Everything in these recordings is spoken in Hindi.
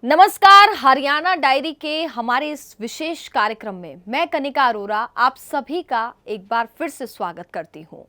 नमस्कार। हरियाणा डायरी के हमारे इस विशेष कार्यक्रम में मैं कनिका अरोरा आप सभी का एक बार फिर से स्वागत करती हूं।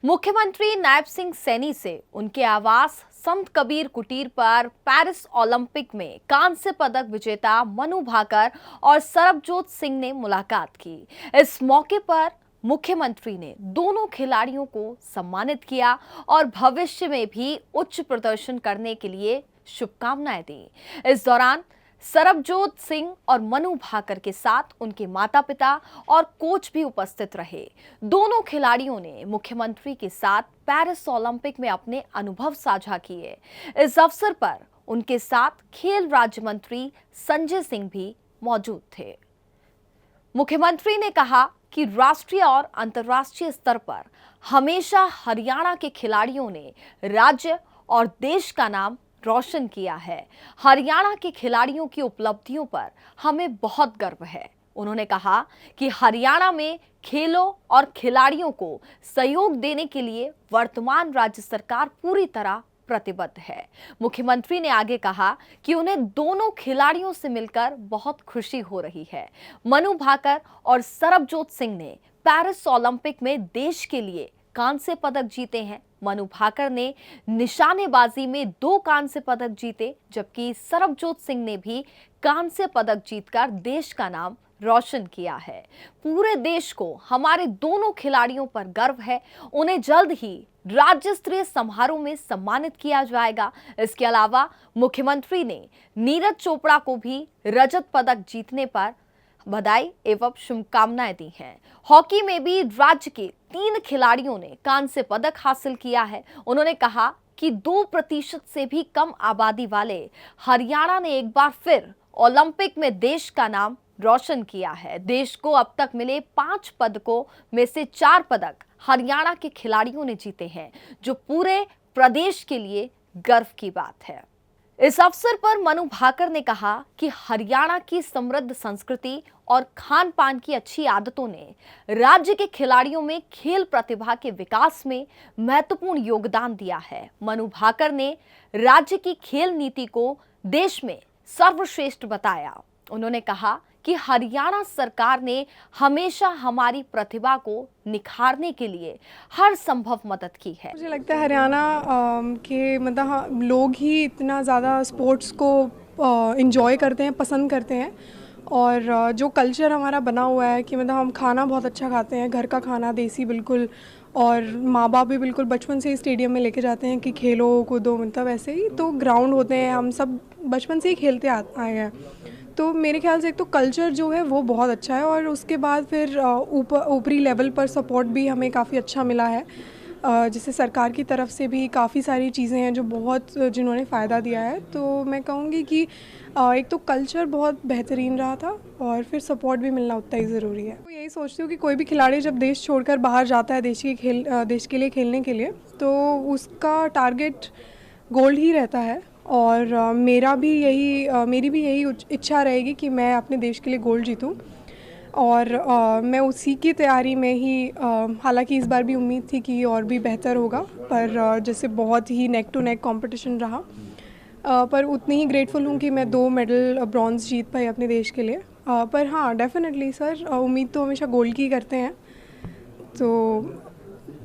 मुख्यमंत्री नायब सिंह सैनी से उनके आवास संत कबीर कुटीर पर पेरिस ओलंपिक में कांस्य पदक विजेता मनु भाकर और सरबजोत सिंह ने मुलाकात की। इस मौके पर मुख्यमंत्री ने दोनों खिलाड़ियों को सम्मानित किया और भविष्य में भी उच्च प्रदर्शन करने के लिए शुभकामनाएं दी। इस दौरान सरबजोत सिंह और मनु भाकर के साथ उनके माता पिता और कोच भी उपस्थित रहे। दोनों खिलाड़ियों ने मुख्यमंत्री के साथ पेरिस ओलंपिक में अपने अनुभव साझा किए। इस अवसर पर उनके साथ खेल राज्य मंत्री संजय सिंह भी मौजूद थे। मुख्यमंत्री ने कहा कि राष्ट्रीय और अंतर्राष्ट्रीय स्तर पर हमेशा हरियाणा के खिलाड़ियों ने राज्य और देश का नाम रोशन किया है। हरियाणा के खिलाड़ियों की उपलब्धियों पर हमें बहुत गर्व है। उन्होंने कहा कि हरियाणा में खेलों और खिलाड़ियों को सहयोग देने के लिए वर्तमान राज्य सरकार पूरी तरह प्रतिबद्ध है। मुख्यमंत्री ने आगे कहा कि उन्हें दोनों खिलाड़ियों से मिलकर बहुत खुशी हो रही है। मनु भाकर और सरबजोत सिंह ने पेरिस ओलंपिक में देश के लिए कांस्य पदक जीते हैं। मनु भाकर ने निशानेबाजी में 2 कांस्य पदक जीते, जबकि सरबजोत सिंह ने भी कांस्य पदक जीतकर देश का नाम रोशन किया है। पूरे देश को हमारे दोनों खिलाड़ियों पर गर्व है। उन्हें जल्द ही राज्य स्तरीय समारोह में सम्मानित किया जाएगा। इसके अलावा मुख्यमंत्री ने नीरज चोपड़ा को भी रजत पदक जीतने पर बधाई एवं शुभकामनाएं दी हैं। हॉकी में भी राज्य के 3 खिलाड़ियों ने कांस्य पदक हासिल किया है। उन्होंने कहा कि 2% से भी कम आबादी वाले हरियाणा ने एक बार फिर ओलंपिक में देश का नाम रोशन किया है। देश को अब तक मिले 5 पदकों में से 4 पदक हरियाणा के खिलाड़ियों ने जीते हैं, जो पूरे प्रदेश के लिए गर्व की बात है। इस अवसर पर मनु भाकर ने कहा कि हरियाणा की समृद्ध संस्कृति और खान पान की अच्छी आदतों ने राज्य के खिलाड़ियों में खेल प्रतिभा के विकास में महत्वपूर्ण योगदान दिया है। मनु भाकर ने राज्य की खेल नीति को देश में सर्वश्रेष्ठ बताया। उन्होंने कहा कि हरियाणा सरकार ने हमेशा हमारी प्रतिभा को निखारने के लिए हर संभव मदद की है। मुझे लगता है हरियाणा के मतलब लोग ही इतना ज़्यादा स्पोर्ट्स को एंजॉय करते हैं, पसंद करते हैं। और जो कल्चर हमारा बना हुआ है कि मतलब हम खाना बहुत अच्छा खाते हैं, घर का खाना देसी बिल्कुल। और माँ बाप भी बिल्कुल बचपन से ही स्टेडियम में लेके जाते हैं कि खेलो कूदो, मतलब ऐसे ही तो ग्राउंड होते हैं, हम सब बचपन से ही खेलते आए हैं। तो मेरे ख्याल से एक तो कल्चर जो है वो बहुत अच्छा है, और उसके बाद फिर ऊपरी लेवल पर सपोर्ट भी हमें काफ़ी अच्छा मिला है। जैसे सरकार की तरफ से भी काफ़ी सारी चीज़ें हैं जो बहुत जिन्होंने फ़ायदा दिया है। तो मैं कहूँगी कि एक तो कल्चर बहुत बेहतरीन रहा था, और फिर सपोर्ट भी मिलना उतना ही ज़रूरी है। तो यही सोचती हूँ कि कोई भी खिलाड़ी जब देश छोड़कर बाहर जाता है देश के लिए खेलने के लिए, तो उसका टारगेट गोल्ड ही रहता है। और मेरी भी यही इच्छा रहेगी कि मैं अपने देश के लिए गोल्ड जीतूं। और मैं उसी की तैयारी में ही, हालांकि इस बार भी उम्मीद थी कि और भी बेहतर होगा, पर जैसे बहुत ही नेक टू नेक कंपटीशन रहा, पर उतनी ही ग्रेटफुल हूँ कि मैं 2 मेडल ब्रॉन्ज जीत पाई अपने देश के लिए। पर हाँ, डेफिनेटली सर, उम्मीद तो हमेशा गोल्ड की करते हैं, तो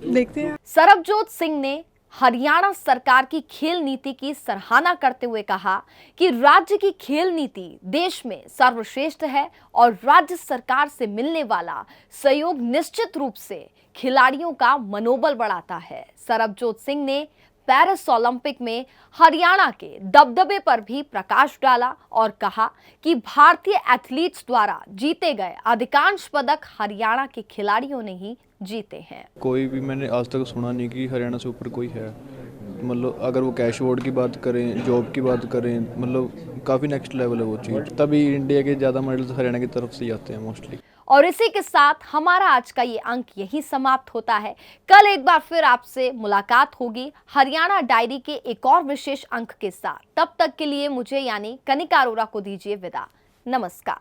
देखते हैं। सरबजोत सिंह ने हरियाणा सरकार की खेल नीति की सराहना करते हुए कहा कि राज्य की खेल नीति देश में सर्वश्रेष्ठ है और राज्य सरकार से मिलने वाला सहयोग निश्चित रूप से खिलाड़ियों का मनोबल बढ़ाता है। सरबजोत सिंह ने पेरिस ओलंपिक में हरियाणा के दबदबे पर भी प्रकाश डाला और कहा कि भारतीय एथलीट्स द्वारा जीते गए अधिकांश पदक हरियाणा के खिलाड़ियों ने ही जीते हैं। कोई भी मैंने आज तक सुना नहीं कि हरियाणा से ऊपर कोई है। मतलब अगर वो कैश अवार्ड की बात करें, जॉब की बात करें, मतलब काफ़ी नेक्स्ट लेवल है वो चीज़। तभी इंडिया के ज़्यादा मेडल्स हरियाणा की तरफ से ही आते हैं मोस्टली। और इसी के साथ हमारा आज का ये अंक यही समाप्त होता है। कल एक बार फिर आपसे मुलाकात होगी हरियाणा डायरी के एक और विशेष अंक के साथ। तब तक के लिए मुझे यानी कनिका अरोरा को दीजिए विदा। नमस्कार।